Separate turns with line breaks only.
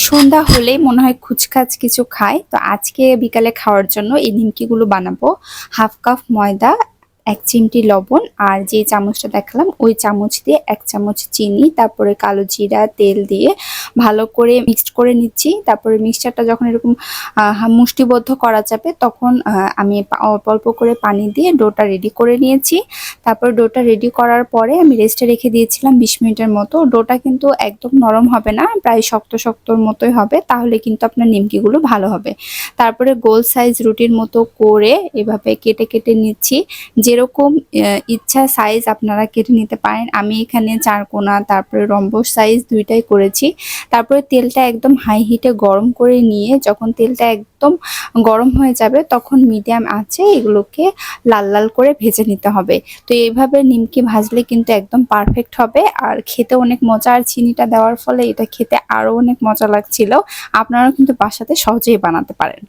সন্ধ্যা হলেই মনে হয় খুচখাচ কিছু খায়। তো আজকে বিকালে খাওয়ার জন্য এই নিমকিগুলো বানাবো। হাফ কাপ ময়দা, 1 চিমটি লবণ, আর যে চামচটা দেখালাম ওই চামচ দিয়ে 1 চামচ চিনি, তারপরে কালো জিরা, তেল দিয়ে ভালো করে মিক্সড করে নিচ্ছি। তারপরে মিক্সচারটা যখন এরকম মুষ্টিবদ্ধ করা যাবে তখন আমি অল্প অল্প করে পানি দিয়ে ডোটা রেডি করে নিয়েছি। তারপর ডোটা রেডি করার পরে আমি রেস্টে রেখে দিয়েছিলাম 20 মিনিটের মতো। ডোটা কিন্তু একদম নরম হবে না, প্রায় শক্ত শক্তর মতোই হবে, তাহলে কিন্তু আপনার নিমকিগুলো ভালো হবে। তারপরে গোল সাইজ রুটির মতো করে এভাবে কেটে কেটে নিচ্ছি। যেরকম ইচ্ছা সাইজ আপনারা কেটে নিতে পারেন। আমি এখানে 4 কোনা তারপরে রম্বস সাইজ দুইটাই করেছি। তারপরে তেলটা একদম হাই হিটে গরম করে নিয়ে যখন তেলটা একদম গরম হয়ে যাবে তখন মিডিয়াম আঁচে এগুলোকে লাল লাল করে ভেজে নিতে হবে। তো এইভাবে নিমকি ভাজলে কিন্তু একদম পারফেক্ট হবে, আর খেতে অনেক মজা। আর চিনিটা দেওয়ার ফলে এটা খেতে আরো অনেক মজা লাগছিল। আপনারাও কিন্তু বাসাতে সহজেই বানাতে পারেন।